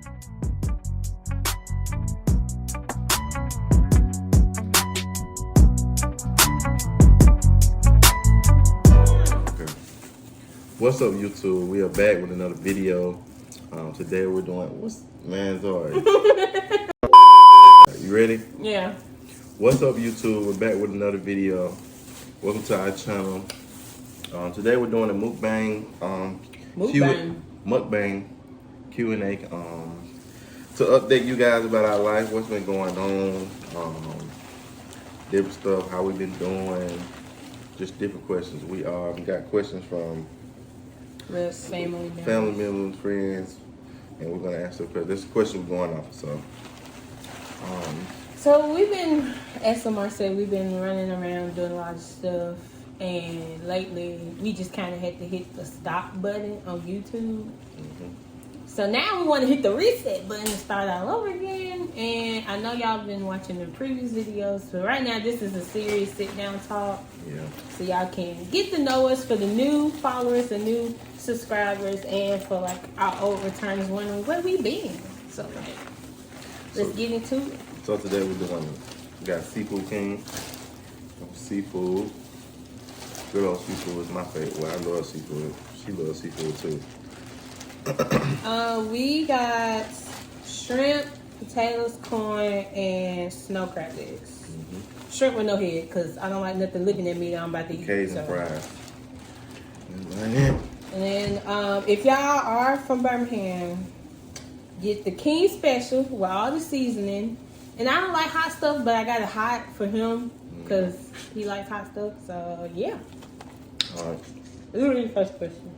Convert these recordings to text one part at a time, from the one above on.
Okay. What's up, YouTube? We are back with another video. Today we're doing sorry. You ready? Yeah. What's up, YouTube? We're back with another video. Welcome to our channel. Today we're doing a mukbang. Mukbang Q&A. To update you guys about our life, what's been going on, different stuff, how we've been doing, just different questions. We got questions from family members, friends, and we're gonna answer because this question we're going off. So we've been, as Lamar said, we've been running around doing a lot of stuff, and lately we just kind of had to hit the stop button on YouTube. Mm-hmm. So now we want to hit the reset button and start all over again. And I know y'all been watching the previous videos, but right now this is a serious sit-down talk. Yeah. So y'all can get to know us, for the new followers, the new subscribers, and for like our old returners wondering where we been. So let's get into it. So today we got Seafood King. Seafood. Good old seafood is my favorite. Well, I love seafood. She loves seafood too. We got shrimp, potatoes, corn, and snow crab legs. Mm-hmm. Shrimp with no head, because I don't like nothing looking at me that I'm about to eat. Cajun fries. And then if y'all are from Birmingham, get the King Special with all the seasoning. And I don't like hot stuff, but I got it hot for him because he likes hot stuff. So yeah. All right. This is the first question.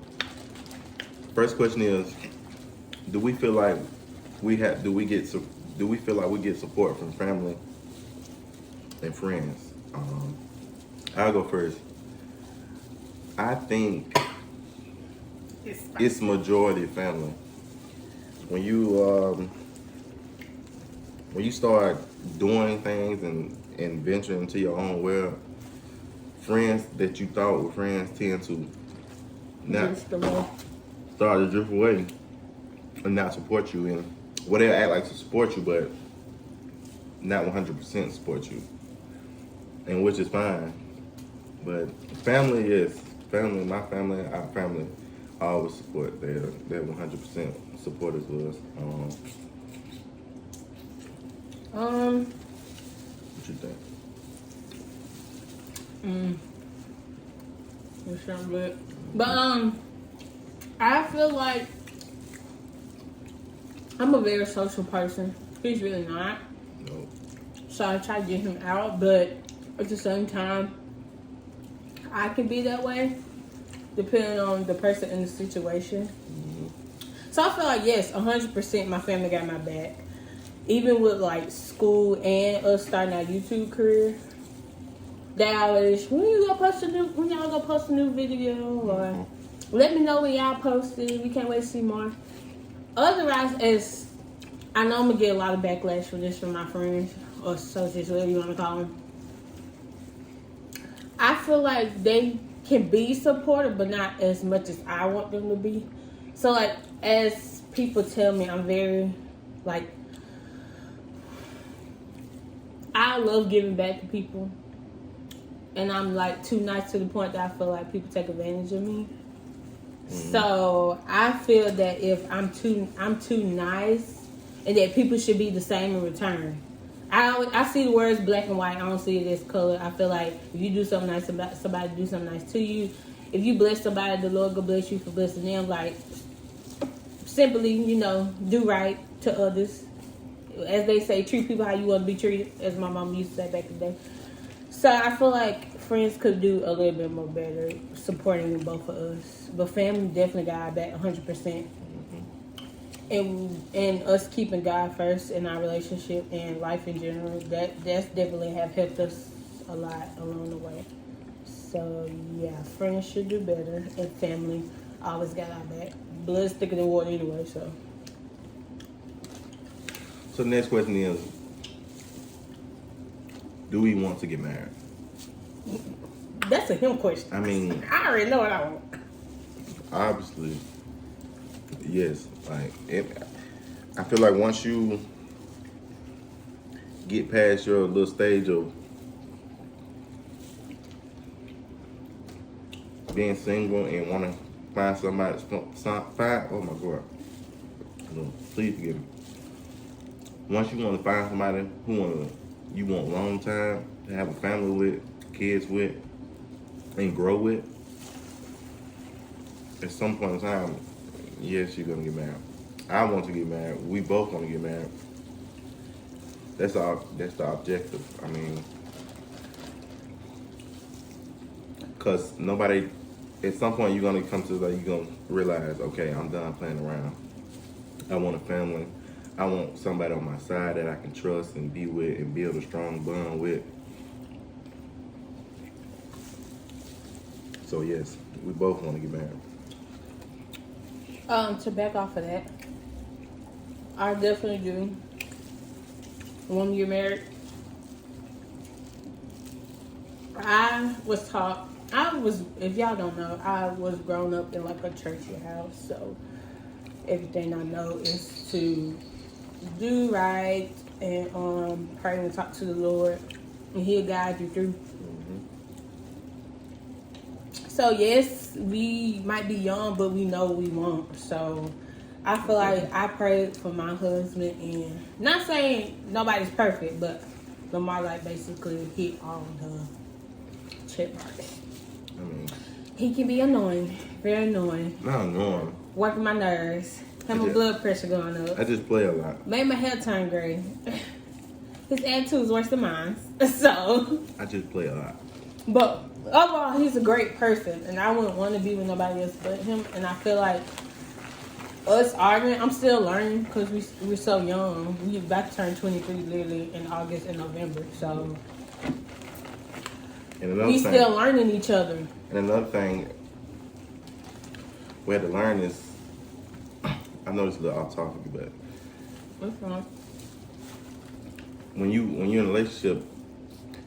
First question is: do we feel like we feel like we get support from family and friends? I'll go first. I think it's majority family. When you start doing things and venturing into your own world, friends that you thought were friends tend to not start to drift away and not support you. And they'll act like to support you, but not 100% support you, and which is fine. But family is family. My family, our family, always support. They're 100% supporters of us. What you think? That sounds good. But I feel like I'm a very social person. He's really not. No. So I try to get him out, but at the same time, I can be that way, depending on the person in the situation. Mm-hmm. So I feel like, yes, 100% my family got my back. Even with like school and us starting our YouTube career, they always, when y'all go post a new video, or let me know when y'all post it. We can't wait to see more. Otherwise, I know I'm gonna get a lot of backlash for this from my friends or associates, whatever you want to call them. I feel like they can be supportive, but not as much as I want them to be. So like, as people tell me, I'm very like, I love giving back to people, and I'm like too nice to the point that I feel like people take advantage of me. So I feel that if I'm too nice, and that people should be the same in return. I see the words black and white. I don't see it as color. I feel like if you do something nice about somebody, do something nice to you. If you bless somebody, the Lord will bless you for blessing them. Like, simply, do right to others. As they say, treat people how you want to be treated, as my mom used to say back in the day. So I feel like friends could do a little bit more better supporting both of us. But family definitely got our back 100%. And us keeping God first in our relationship and life in general, that's definitely have helped us a lot along the way. So yeah, friends should do better, and family always got our back. Blood's thicker than water anyway, so. So the next question is, do we want to get married? That's a him question. I mean, I already know what I want. Obviously, yes. I feel like once you get past your little stage of being single and want to find somebody, oh my God, no, please forgive me. Once you want to find somebody you want a long time to have a family with, kids with, and grow with, at some point in time, yes, you're gonna get married. I want to get married. We both want to get married. That's the objective. I mean, because nobody, at some point you're gonna come to that, you're gonna realize, okay, I'm done playing around. I want a family. I want somebody on my side that I can trust and be with and build a strong bond with. So yes, we both want to get married. To back off of that, I definitely do want to get married. I was taught, if y'all don't know, I was grown up in like a churchy house, so everything I know is to do right and pray and talk to the Lord, and He'll guide you through. So yes, we might be young, but we know what we want. So I feel like I prayed for my husband, and not saying nobody's perfect, but Lamar like basically hit all the check marks. I mean, he can be annoying, very annoying. Not annoying. Working my nerves. Have my blood pressure going up. I just play a lot. Made my hair turn gray. His attitude's worse than mine. So I just play a lot. But overall, he's a great person, and I wouldn't want to be with nobody else but him. And I feel like us arguing, I'm still learning because we're so young. We're about to turn 23 literally in August and November. So we still learning each other. And another thing we had to learn is, I know this is a little off topic, but when you're in a relationship,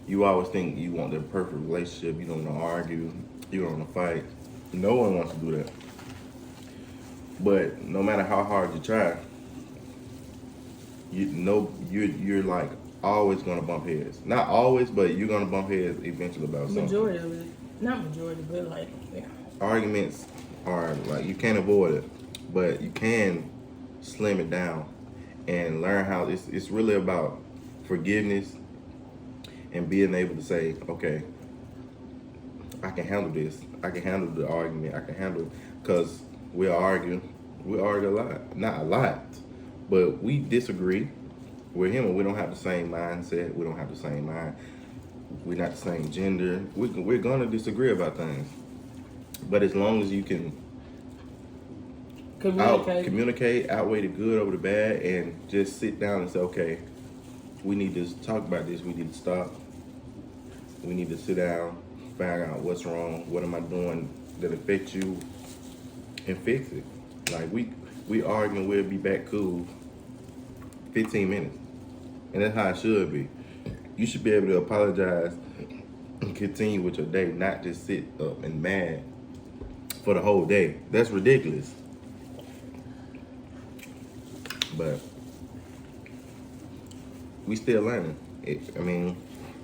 you always think you want the perfect relationship. You don't want to argue. You don't want to fight. No one wants to do that. But no matter how hard you try, you're like always gonna bump heads. Not always, but you're gonna bump heads eventually about something. Majority of it, not majority, but like yeah. Arguments are like you can't avoid it, but you can slim it down and learn how it's really about forgiveness. And being able to say, okay, I can handle this. I can handle the argument. I can handle, because we argue a lot. Not a lot, but we disagree. We're human. We don't have the same mindset. We don't have the same mind. We're not the same gender. We're going to disagree about things. But as long as you can communicate, outweigh the good over the bad, and just sit down and say, okay, we need to talk about this. We need to stop. We need to sit down, find out what's wrong. What am I doing that affects you, and fix it. Like we arguing, we'll be back cool 15 minutes, and that's how it should be. You should be able to apologize and continue with your day, not just sit up and mad for the whole day. That's ridiculous. But we still learning.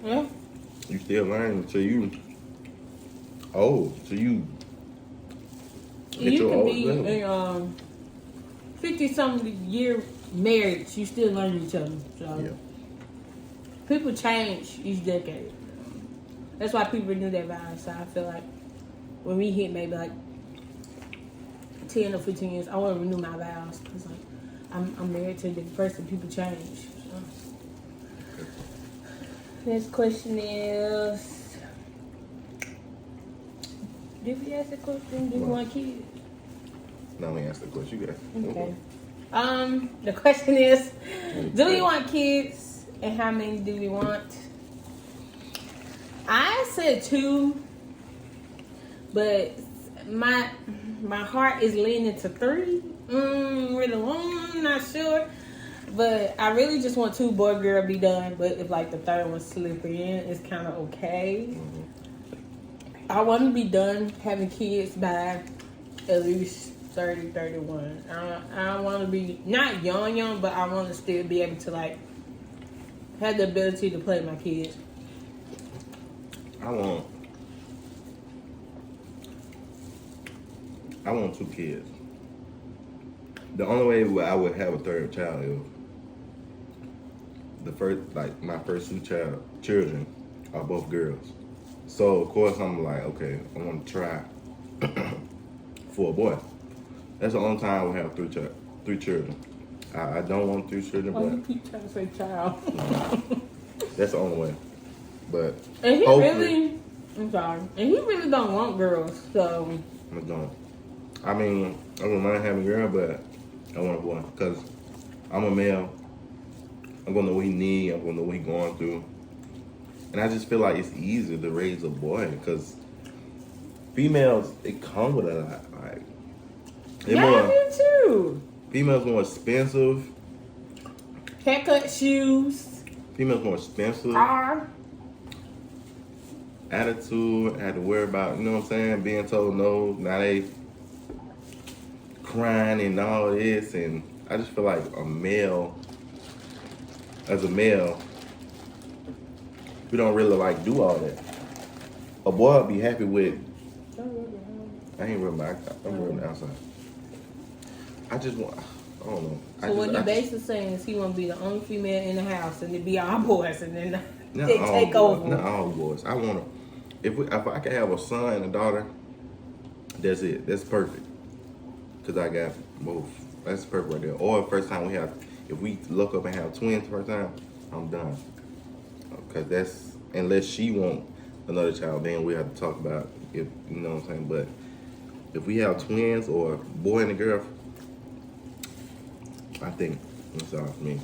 Yeah. You still learning till you old, till you get you your can old be level. a 50-something year marriage, you still learn each other. So Yeah. people change each decade. That's why people renew their vows. So I feel like when we hit maybe like 10 or 15 years, I want to renew my vows because like I'm married to a different person. People change. So. Next question is, did we ask the question? Do you want kids? Now let me ask the question. You got it. Okay. The question is, do we want kids, and how many do we want? I said 2, but my heart is leaning to 3. Really long, I'm not sure. But I really just want 2, boy, girl, be done. But if like the third one slip in, it's kind of okay. I want to be done having kids by at least 30, 31. I want to be not young, but I want to still be able to like have the ability to play with my kids. I want 2 kids. The only way I would have a third child is my first 2 children are both girls. So of course I'm like, okay, I want to try for a boy. That's the only time I will have 3 children. I don't want 3 children, Oh, you but keep trying to say child. that's the only way. But And he hopefully, I'm sorry. And he really don't want girls, so. I don't. I mean, I don't mind having a girl, but I want a boy because I'm a male. I'm gonna know what he need. I'm gonna know what he going through, and I just feel like it's easier to raise a boy because females it come with a lot. Like Yeah, I do too. females more expensive. Haircut, shoes, Females more expensive. car. Attitude. I had to worry about, you know what I'm saying, being told no. Now they crying and all this, and I just feel like as a male, we don't really like do all that. A boy would be happy with. I ain't really. I'm really outside. I just want. I don't know. So what he basically saying is he want to be the only female in the house, and it be all boys, and then they take over. Not all boys. I want to. If I could have a son and a daughter, that's it. That's perfect. Cause I got both. That's perfect right there. Or first time if we look up and have twins first time, I'm done. Cause that's unless she want another child, then we have to talk about if you know what I'm saying. But if we have twins or a boy and a girl, I think that's all for me.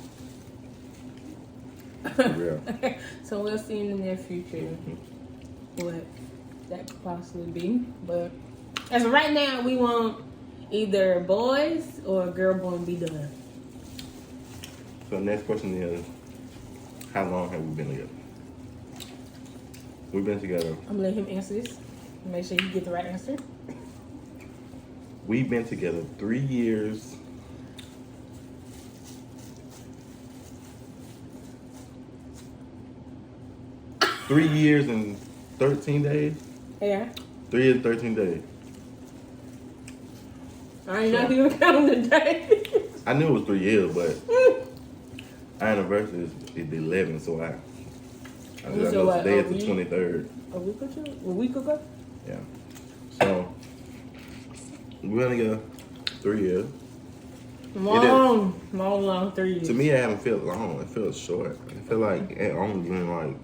For real. So we'll see in the near future what that could possibly be. But as of right now, we want either boys or a girl born be done. So the next question is, how long have we been together? We've been together. I'm gonna let him answer this. Make sure you get the right answer. We've been together 3 years. Three years and 13 days? Yeah. 3 years and 13 days. I ain't not even counting the days. I knew it was 3 years, but our anniversary is the 11th, so I just know today is the 23rd. A week or two? A week ago? Yeah. So, we've been together 3 years. Long 3 years. To me, it haven't felt long. It feels short. It feel like it only been like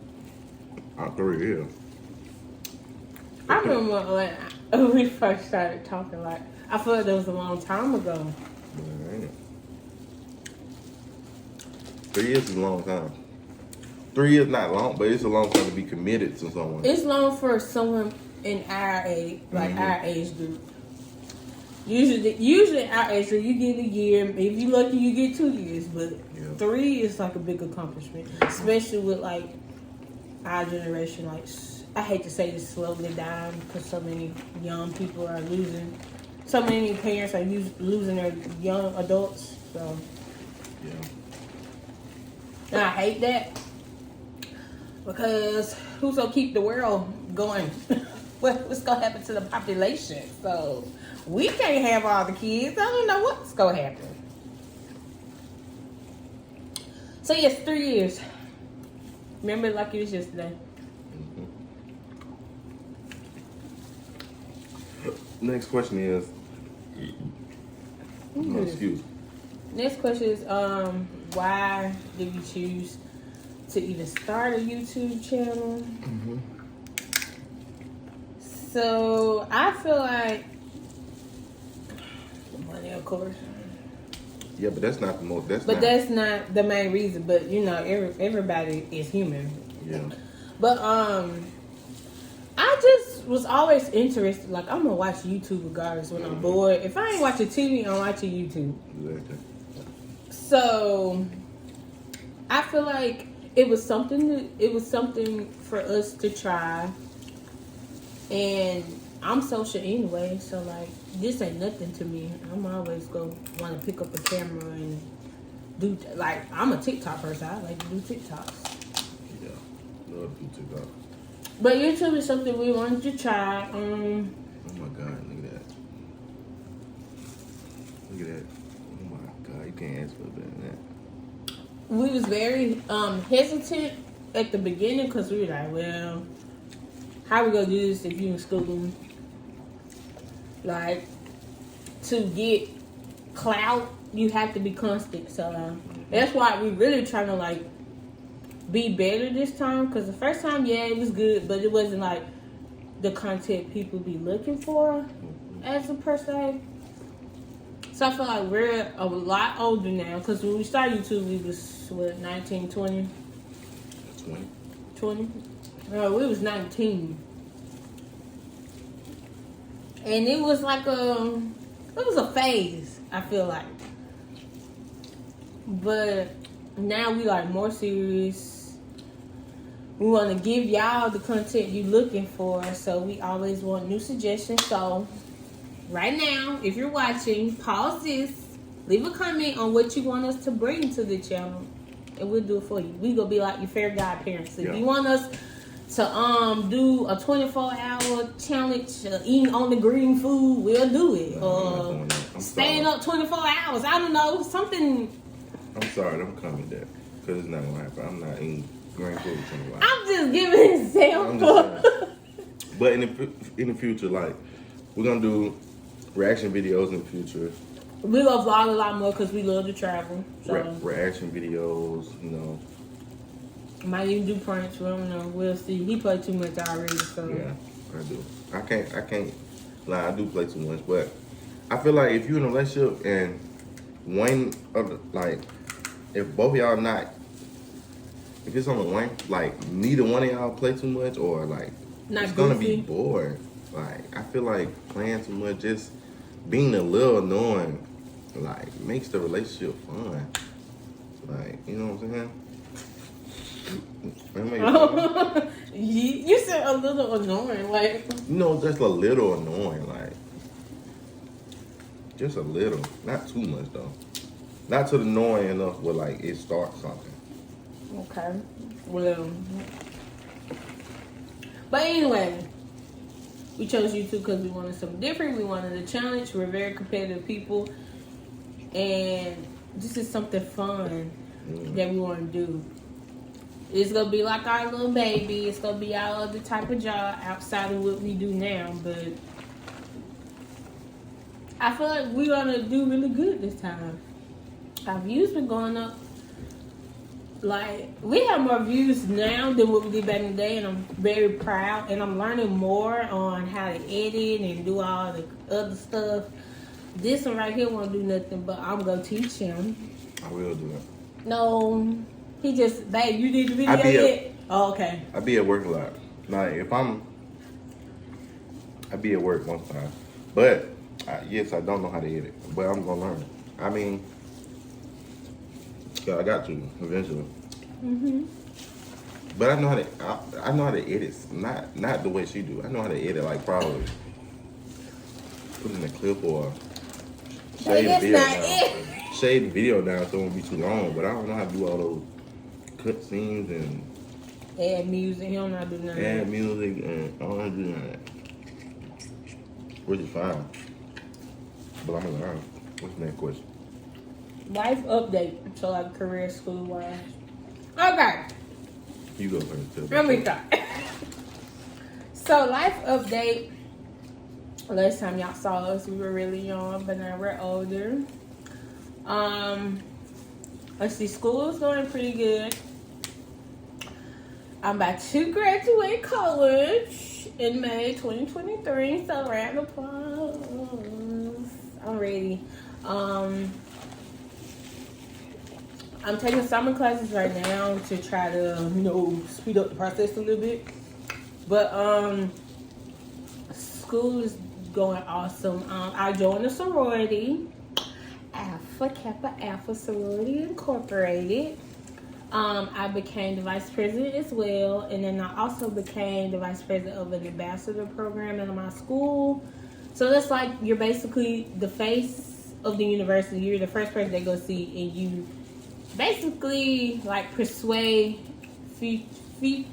3 years. I remember when we first started talking, like, I feel like that was a long time ago. Right. 3 years is a long time. 3 years not long, but it's a long time to be committed to someone. It's long for someone in our age, like our age group. Usually our age group, you get a year. If you're lucky, you get 2 years. But 3 is like a big accomplishment, especially with like our generation. Like, I hate to say this, slowly dying because so many young people are losing. So many parents are losing their young adults. So Yeah. and I hate that because who's gonna keep the world going? What's gonna happen to the population? So we can't have all the kids. I don't know what's gonna happen. So yes, 3 years. Remember it like it was yesterday. Next question is, excuse me. Next question is, why did you choose to even start a YouTube channel? So I feel like money, of course. Yeah, but that's not the most. That's not the main reason. But you know, everybody is human. Yeah. But I just was always interested. Like, I'm gonna watch YouTube regardless when I'm bored. If I ain't watching TV, I'm watching YouTube. Exactly. So I feel like it was something for us to try, and I'm social anyway, so like this ain't nothing to me. I'm always gonna want to pick up a camera and do like I'm a TikTok person. I like to do TikToks. Yeah, love to do TikTok. But YouTube is something we wanted to try. Oh my God, look at that. Look at that. Oh my God, you can't ask for better than that. We was very hesitant at the beginning because we were like, well, how we gonna do this if you in school? Like, to get clout, you have to be constant. So that's why we really trying to like be better this time. Because the first time, yeah, it was good, but it wasn't like the content people be looking for as a per se. So I feel like we're a lot older now. Because when we started YouTube, we was, what, 19, 20? 20. 20? No, we was 19. And it was like it was a phase, I feel like. But now we like more serious. We want to give y'all the content you looking for. So we always want new suggestions. So right now, if you're watching, pause this. Leave a comment on what you want us to bring to the channel. And we'll do it for you. We gonna be like your fair godparents. If you want us to do a 24-hour challenge eating on the green food, we'll do it. Staying up 24 hours. I don't know, something. I'm sorry, don't come with that. Because it's not going to happen. I'm not eating green food 24 hours. I'm just giving an example. But in the future, like, we're going to do reaction videos in the future. We're going to vlog a lot more because we love to travel. So. Reaction videos, you know. Might even do pranks. We don't know. We'll see. He played too much already, so. Yeah, I do. I can't lie. I do play too much, but I feel like if you're in a relationship and one of the, like, if both of y'all not, if it's only one, like neither one of y'all play too much or like not it's goofy. gonna be bored. Like I feel like playing too much, just being a little annoying, like makes the relationship fun. Like you know what I'm saying? You said a little annoying, like. No, just a little annoying, like just a little, not too much though. Not to the annoying enough where like it starts something. Okay. Well. But anyway, we chose YouTube because we wanted something different. We wanted a challenge. We're very competitive people, and this is something fun that we want to do. It's gonna be like our little baby. It's gonna be our other type of job outside of what we do now. But I feel like we're gonna do really good this time. Our views been going up. Like we have more views now than what we did back in the day, and I'm very proud. And I'm learning more on how to edit and do all the other stuff. This one right here won't do nothing, but I'm gonna teach him. I will do it. No. He just, babe, you did the video yet? Oh, okay. I be at work a lot. Like, I be at work most time. But, yes, I don't know how to edit. But I'm going to learn. I mean, yeah, I got to, eventually. Mm-hmm. But I know how to edit. Not the way she do. I know how to edit, like, probably put in a clip or shade the video down. Shade the video down so it won't be too long. But I don't know how to do all those cut scenes and add music. He don't know how to do nothing. Add music and all that, do that. Which is fine. But I'm gonna learn. What's the next question? Life update. So like career, school wise. Okay. You go first. Let me start. So life update. Last time y'all saw us, we were really young, but now we're older. Let's see, school's going pretty good. I'm about to graduate college in May 2023, so round of applause. I'm ready. I'm taking summer classes right now to try to, speed up the process a little bit. But school is going awesome. I joined a sorority, Alpha Kappa Alpha Sorority Incorporated. I became the vice president as well, and then I also became the vice president of an ambassador program in my school. So that's like you're basically the face of the university. You're the first person they go see, and you basically like persuade future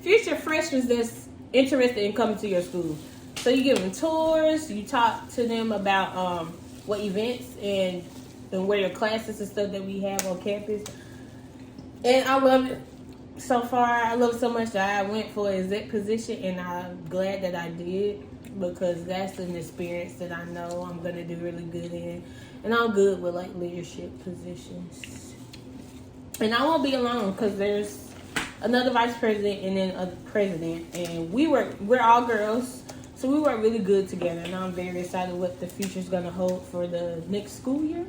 future freshmen that's interested in coming to your school. So you give them tours, you talk to them about what events and where your classes and stuff that we have on campus. And I love it so far. I love it so much that I went for an exec position, and I'm glad that I did, because that's an experience that I know I'm going to do really good in. And I'm good with like leadership positions. And I won't be alone, because there's another vice president and then a president, and we're all girls, so we work really good together. And I'm very excited what the future's going to hold for the next school year.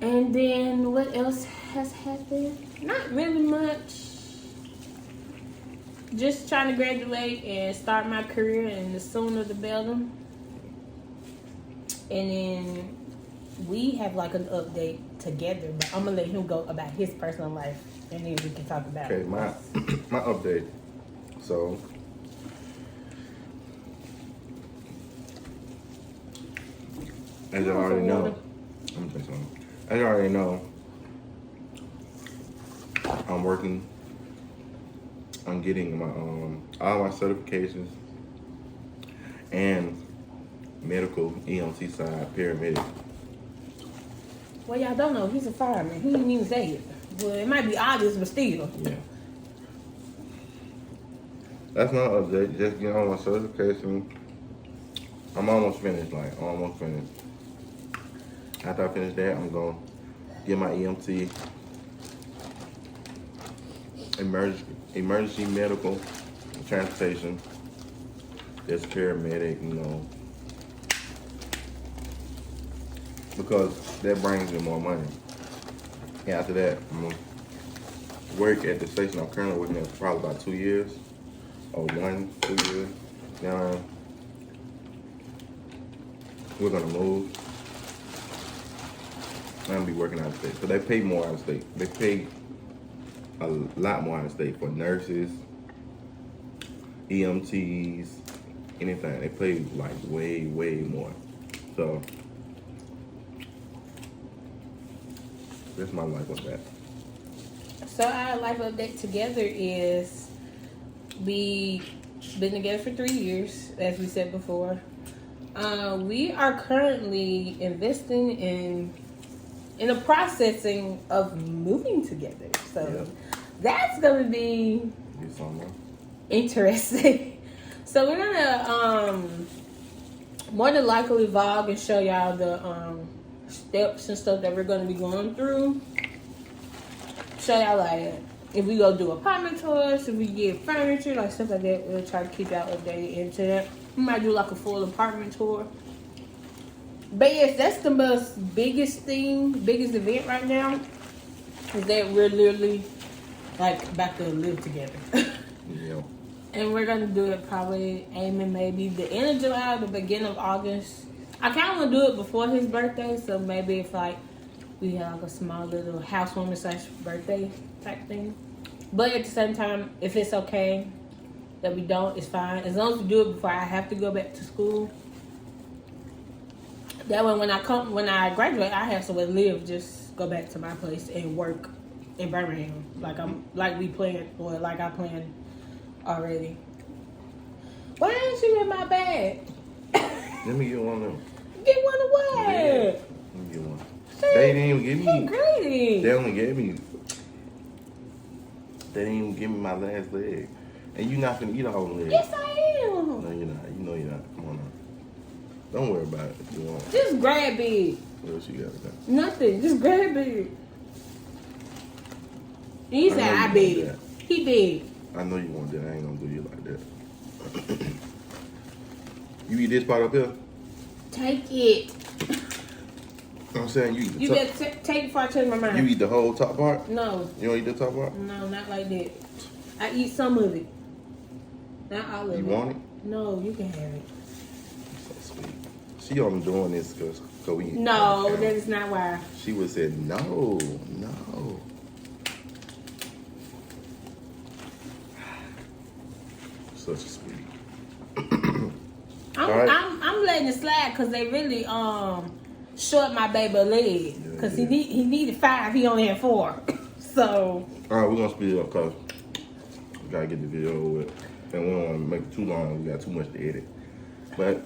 And then what else has happened? Not really much. Just trying to graduate and start my career, and the sooner the better. And then we have like an update together, but I'm gonna let him go about his personal life, and then we can talk about Okay, it. my update. So as you already know, I'm just saying, as you already know, I'm working on getting my all my certifications and medical EMT side paramedic. Well, y'all don't know, he's a fireman. He didn't even say it. Well, it might be obvious, but still. Yeah. That's my update. Just getting all my certification. I'm almost finished. After I finish that, I'm gonna get my EMT, emergency medical transportation. That's paramedic, because that brings me more money. And after that, I'm gonna work at the station I'm currently working at for probably about 2 years, or 2 years. Now we're gonna move. I'm gonna be working out of state. So they pay more out of state. They pay a lot more out of state for nurses, EMTs, anything. They pay like way, way more. So that's my life with that. So our life update together is we been together for 3 years, as we said before. We are currently investing in the processing of moving together. So that's gonna be interesting. So we're gonna more than likely vlog and show y'all the steps and stuff that we're gonna be going through. Show y'all like if we go do apartment tours, if we get furniture, like stuff like that. We'll try to keep y'all updated into that. We might do like a full apartment tour. But yes, that's the biggest event right now, is that we're literally like about to live together. Yeah. And we're gonna do it probably aiming maybe the end of July, the beginning of August. I kind of want to do it before his birthday, so maybe if like we have like a small little housewarming / birthday type thing. But at the same time, if it's okay that we don't, it's fine. As long as we do it before I have to go back to school. That way, when I graduate, I have somewhere to live. Just go back to my place and work in Birmingham, like we planned, or like I planned already. Why ain't you in my bag? Let me get one of them. Get one away. Let me get one. They didn't even give me. Greedy. They only gave me. They didn't even give me my last leg. And you not finna eat all the legs. Yes, I am. No, you're not. You know you're not. Come on now. Don't worry about it if you want. Just grab it. What else you got there? Nothing. Just grab it. He said I big. He big. I know you want that. I ain't gonna do you like that. You eat this part up here? Take it. I'm saying you eat the You top. better take it before I change my mind. You eat the whole top part? No. You don't eat the top part? No, not like that. I eat some of it. Not all of it. You want it? No, you can have it. So sweet. she only doing this because we. No, that is not why. She would say no. Such a sweetie. Right. I'm letting it slide because they really short my baby a leg because he needed 5, he only had 4. So. All right, we're gonna speed it up because we gotta get the video over with, and we don't want to make it too long. We got too much to edit. But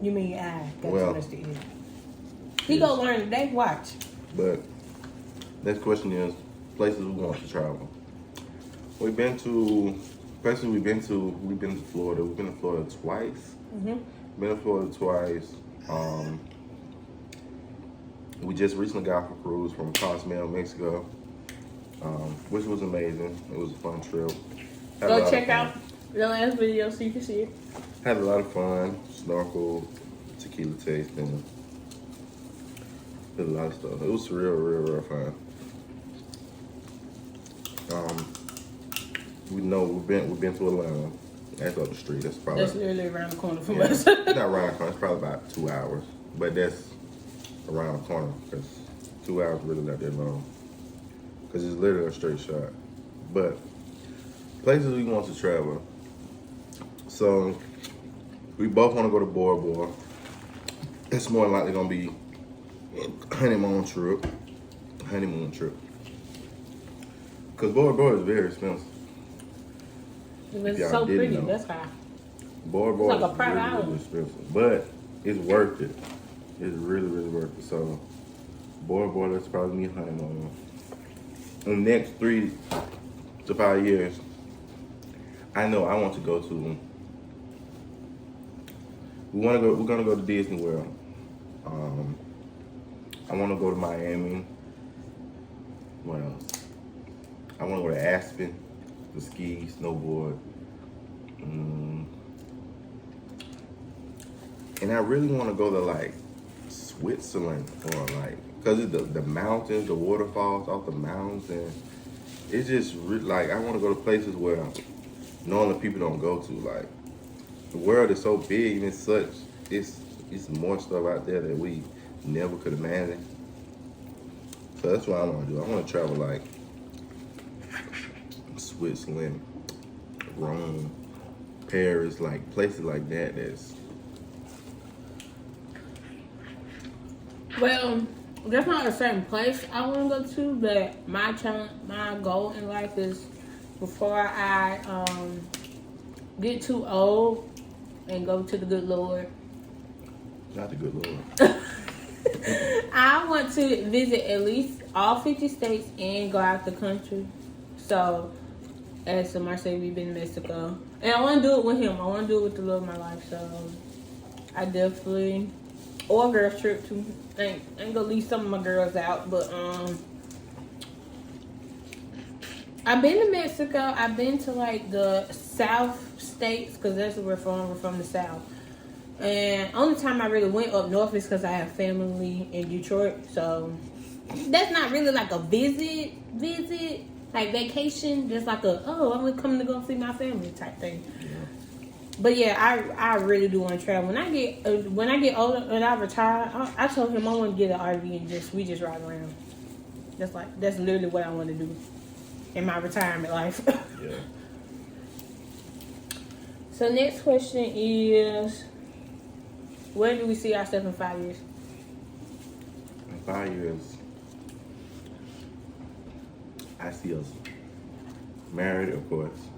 you mean I got too much to edit? He gonna learn today. Watch. But next question is places we want to travel. We've been to places we've been to. We've been to Florida. We've been to Florida twice. Mm-hmm. Been to Florida twice. We just recently got off a cruise from Cozumel, Mexico, which was amazing. It was a fun trip. Go check out the last video so you can see it. Had a lot of fun. Snorkel, tequila tasting. Did a lot of stuff. It was real fun. We know we've been to Atlanta. That's up the street. That's literally around the corner from us. Not around the corner. It's probably about 2 hours, but that's around the corner because 2 hours really not that long because it's literally a straight shot. But places we want to travel. So we both want to go to Bora Bora. It's more likely gonna be honeymoon trip. Because Bora Bora is very expensive. It's so pretty. That's why. Bora Bora it's like a private island. Really expensive, but it's worth it. It's really worth it. So Bora Bora, that's probably me honeymoon. In the next 3 to 5 years, I know I want to go to. We're gonna go to Disney World. I want to go to Miami. What else? I want to go to Aspen to ski, snowboard. And I really want to go to like Switzerland or like, because it's the mountains, the waterfalls off the mountains, and it's just like I want to go to places where normally people don't go to. Like the world is so big and it's more stuff out there that we never could imagine. So that's what I want to do. I want to travel like Switzerland, Rome, Paris, like places like that. Well, there's not a certain place I want to go to, but my goal in life is before I get too old and go to the good Lord. Not the good Lord. I want to visit at least all 50 states and go out the country. So, as Marcel, we've been to Mexico. And I want to do it with him. I want to do it with the love of my life. So, I definitely... Or a girls trip too. I ain't gonna leave some of my girls out. But, I've been to Mexico. I've been to, like, the South states. Because that's where we're from. We're from the South. And only time I really went up north is because I have family in Detroit. So that's not really like a visit, like vacation. Just like I'm coming to go see my family type thing. Yeah. But yeah, I really do want to travel. When I get older and I retire, I told him I want to get an RV and we just ride around. That's literally what I want to do in my retirement life. Yeah. So next question is, where do we see ourselves in 5 years? In 5 years, I see us married, of course.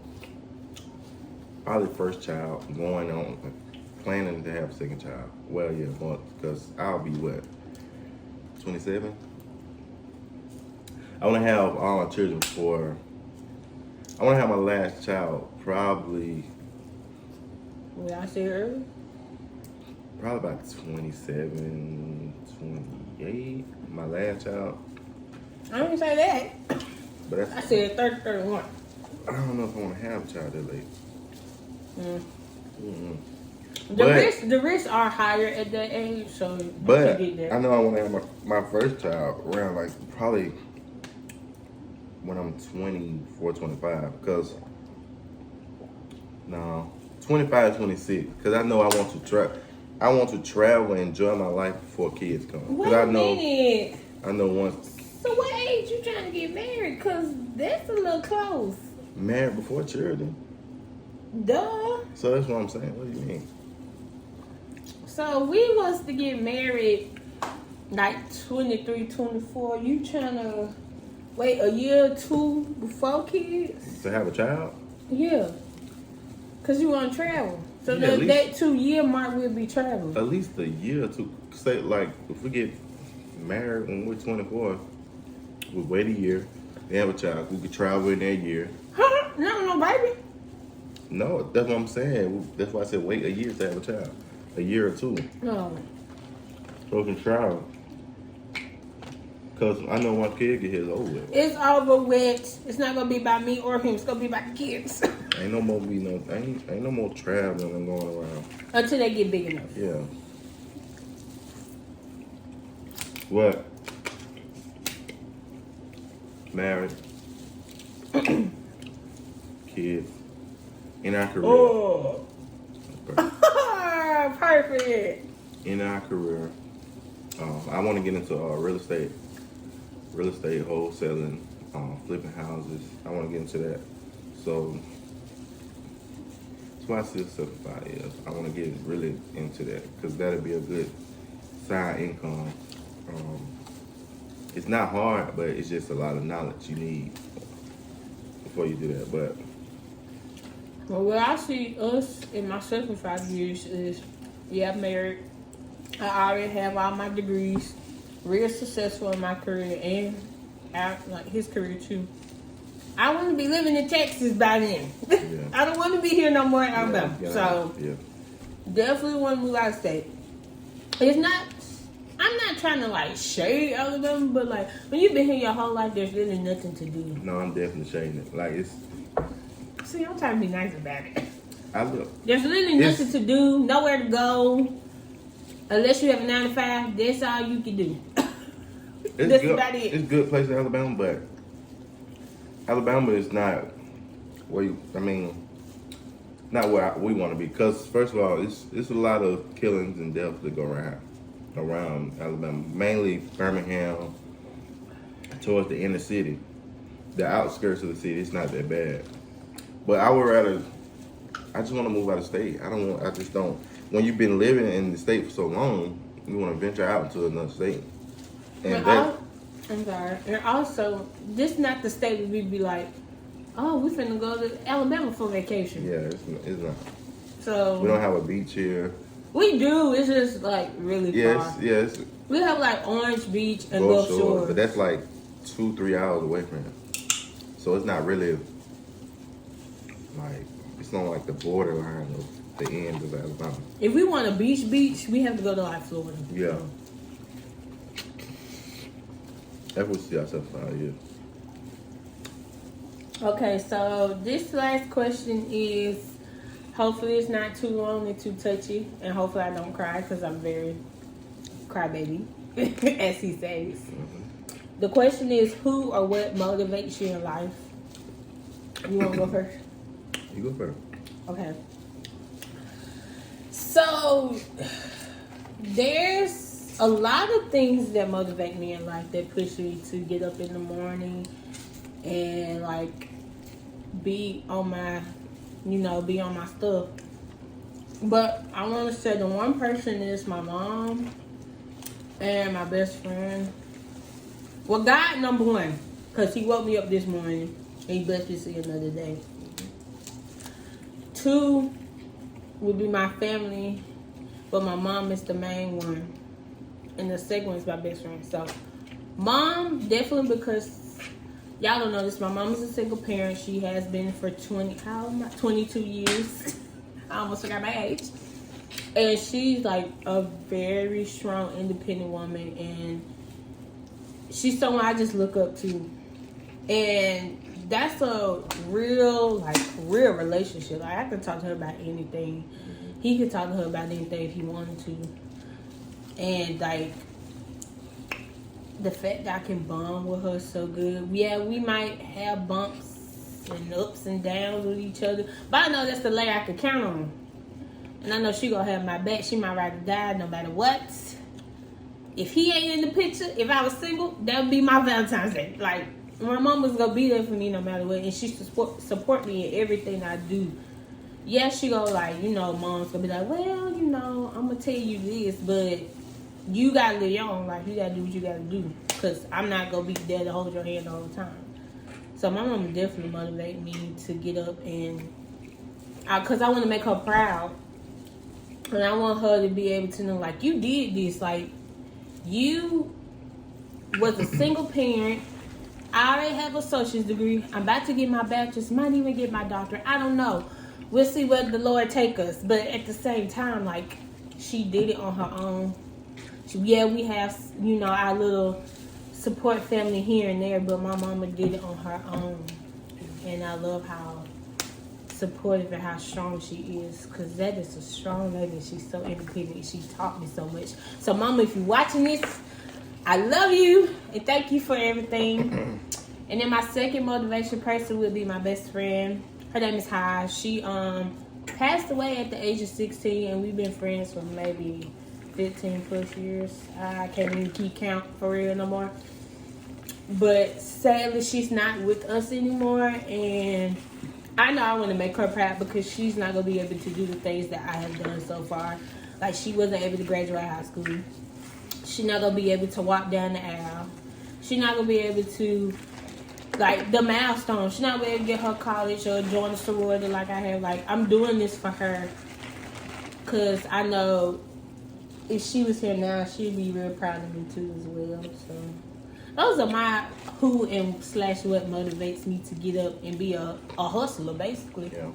Probably first child, going on, planning to have a second child. Well, yeah, because I'll be what, 27? I want to have all my children before. I want to have my last child probably. Will I say early? Probably about 27, 28. My last child. I didn't say that. But I said 30, 31. I don't know if I want to have a child that late. The risks are higher at that age, so but get that. I know I want to have my first child around like probably when I'm 24, 25, because 25, 26, because I know I want to try. I want to travel and enjoy my life before kids come. Wait a minute. I know once. So what age you trying to get married? Cause that's a little close. Married before children. Duh. So that's what I'm saying. What do you mean? So we was to get married like 23, 24. You trying to wait a year or two before kids? To have a child? Yeah. Cause you want to travel. So Yeah, at least- that 2-year mark will be traveling. At least a year or two. Say, like, if we get married when we're 24, we'll wait a year, then have a child. We could travel in that year. Huh? No, baby. No, that's what I'm saying. That's why I said wait a year to have a child. A year or two. No. So we can travel. Because I know once kid get his over with. It's over with. It's not gonna be by me or him. It's gonna be by the kids. Ain't no more ain't no more traveling and going around. Until they get big enough. Yeah. What? Married. Kids. In our career. Oh. Perfect. In our career. I want to get into real estate wholesaling, flipping houses. I want to get into that. So that's why I still 75 years. I want to get really into that because that'll be a good side income. It's not hard, but it's just a lot of knowledge you need before you do that. But Well, where I see us in my 75 years is, yeah, I'm married. I already have all my degrees, real successful in my career and like his career too. I want to be living in Texas by then. Yeah. I don't want to be here no more in Alabama. yeah, So yeah. definitely want to move out of state. It's not. I'm not trying to like shade Alabama, but like when you've been here your whole life, there's really nothing to do. No, I'm definitely shading it. Like it's. See, I'm trying to be nice about it. I look. There's really nothing to do, nowhere to go. Unless you have a 9 to 5, that's all you can do. It's That's good. about it. It's a good place in Alabama, but Alabama is not where not where we want to be. Because first of all, it's a lot of killings and deaths that go around Alabama, mainly Birmingham, towards the inner city. The outskirts of the city, it's not that bad. But I would rather. I just want to move out of state. I just don't. When you've been living in the state for so long, you want to venture out into another state. And I'm sorry. And also, this not the state where we be like, oh, we finna go to Alabama for vacation. yeah, it's not. So We don't have a beach here. we do. It's just like really far. Yes, We have like Orange Beach and Gulf Gulf Shore, Shore. but that's like 2-3 hours away from here. So it's not really like it's not like the borderline of the end of Alabama. If we want a beach, we have to go to like Florida. Yeah. That's what we see ourselves out here. Okay, so this last question is, hopefully it's not too long and too touchy, and hopefully I don't cry because I'm very crybaby, as he says. Mm-hmm. The question is, who or what motivates you in life? You want to go first? You go first. Okay. So, there's a lot of things that motivate me in life that push me to get up in the morning and like be on my stuff. But I want to say the one person is my mom and my best friend. Well, God number one, because he woke me up this morning and he blessed me to see another day. 2 would be my family, but my mom is the main one. And the second one is my best friend. So, mom, definitely because y'all don't know this. My mom is a single parent. She has been for 22 years. I almost forgot my age. And she's like a very strong, independent woman. And she's someone I just look up to. And that's a real relationship. Like, I could talk to her about anything. He could talk to her about anything if he wanted to. And like the fact that I can bond with her so good. Yeah, we might have bumps and ups and downs with each other, but I know that's the lay I could count on. And I know she gonna have my back. She might ride or die no matter what. If he ain't in the picture, if I was single, that would be my Valentine's Day. Like, my mama's gonna be there for me no matter what. And she support me in everything I do. Yeah, she go like, you know, mom's gonna be like, well, you know, I'm gonna tell you this, but you gotta live your own life. You gotta do what you gotta do. Because I'm not gonna be there to hold your hand all the time. So my mom definitely motivated me to get up and, because I want to make her proud. And I want her to be able to know, like, you did this. Like, you was a single parent. I already have an associate's degree. I'm about to get my bachelor's. Might even get my doctorate. I don't know. We'll see where the Lord take us. But at the same time, like, she did it on her own. Yeah, we have, you know, our little support family here and there, but my mama did it on her own. And I love how supportive and how strong she is, because that is a strong lady. She's so independent. She taught me so much. So mama, if you're watching this, I love you and thank you for everything. And then my second motivation person will be my best friend. Her name is Hai. She passed away at the age of 16, and we've been friends for maybe 15 plus years. I can't even keep count for real no more. But sadly, she's not with us anymore, and I know I want to make her proud, because she's not going to be able to do the things that I have done so far. Like, she wasn't able to graduate high school. She's not going to be able to walk down the aisle. She's not going to be able to, like, the milestone. She's not going to be able to get her college or join a sorority like I have. Like, I'm doing this for her, because I know if she was here now, she'd be real proud of me too as well. So those are my who and / what motivates me to get up and be a hustler, basically. Yeah.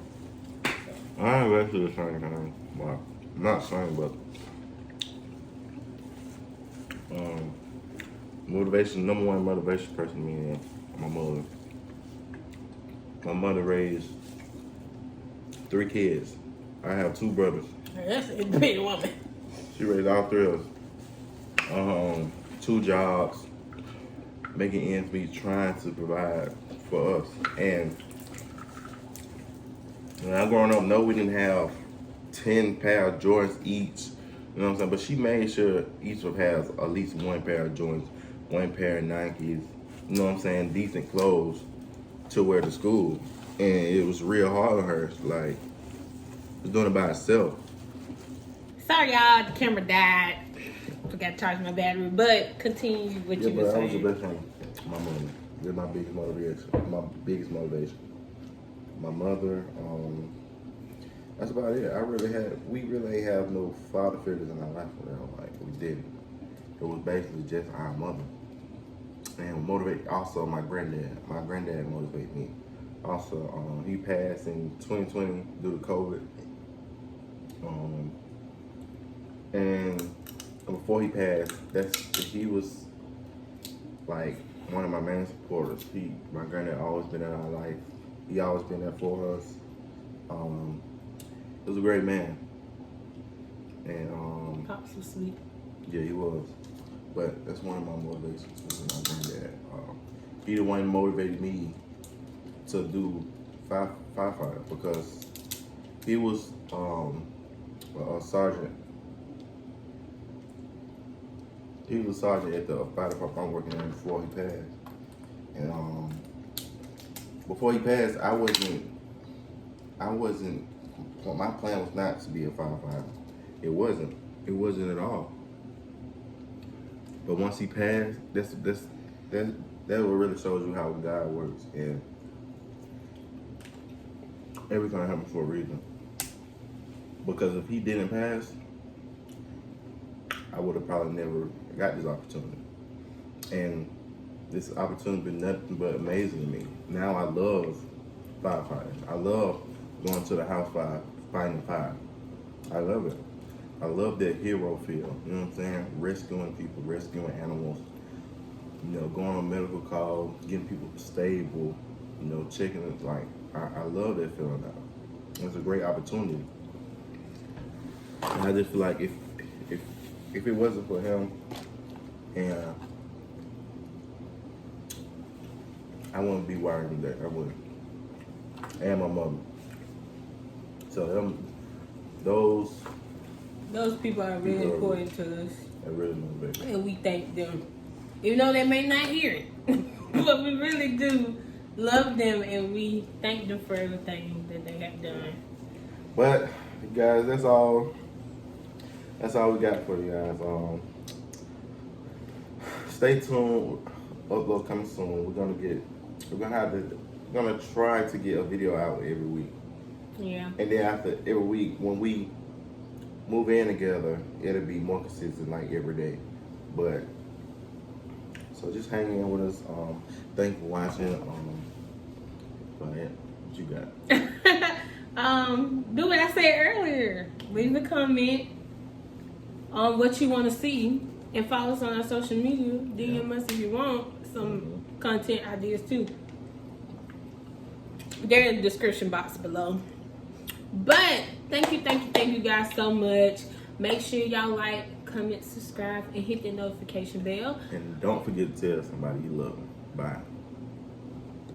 I am actually the same thing. Well, not same, but motivation. Number one motivation person to me is my mother. My mother raised 3 kids. I have 2 brothers. That's a big woman. She raised all 3 of us. 2 jobs, making ends meet, trying to provide for us. And when I growing up, no, we didn't have 10 pair of Jordans each. You know what I'm saying? But she made sure each of us has at least 1 pair of Jordans, 1 pair of Nikes. You know what I'm saying? Decent clothes to wear to school. And it was real hard on her. Like, was doing it by herself. Sorry, y'all. The camera died. Forgot to charge my battery. But continue what you were saying. Yeah, but I was the best one. My mother. They're my biggest motivation. My biggest motivation. My mother. That's about it. We really have no father figures in our life. Like, we didn't. It was basically just our mother. And motivate also my granddad. My granddad motivated me. Also, he passed in 2020 due to COVID. And before he passed, he was like one of my main supporters. My granddad always been in our life. He always been there for us. He was a great man. And Pops was sweet. yeah, he was. But that's one of my motivations was my granddad. He the one who motivated me to do firefighter, because he was a sergeant. He was a sergeant at the fire department I'm working in before he passed. And before he passed, I wasn't. My plan was not to be a firefighter. It wasn't at all. But once he passed, that what really shows you how God works, and everything happens for a reason. Because if he didn't pass, I would have probably never got this opportunity. And this opportunity been nothing but amazing to me. Now I love firefighting. I love going to the house fire, fighting fire. I love it. I love that hero feel. You know what I'm saying? Rescuing people, rescuing animals. You know, going on medical calls, getting people stable. You know, checking it. Like, I love that feeling now. It's a great opportunity. And I just feel like if it wasn't for him, and I wouldn't be where I am today. I wouldn't. And my mother. So those people are really People are- important to us, that really motivate me. and we thank them, even though they may not hear it. But we really do love them, and we thank them for everything that they have done. But guys, that's all we got for you guys. Stay tuned. Upload coming soon. We're gonna try to get a video out every week. Yeah. And then after every week, when we move in together, it'll be more consistent, like every day. But so just hang in with us. Thanks for watching. But yeah, what you got? Do what I said earlier. Leave a comment on what you want to see, and follow us on our social media. DM us if you want some content ideas too. They're in the description box below. But thank you guys so much. Make sure y'all like, comment, subscribe, and hit the notification bell. And don't forget to tell somebody you love them. Bye.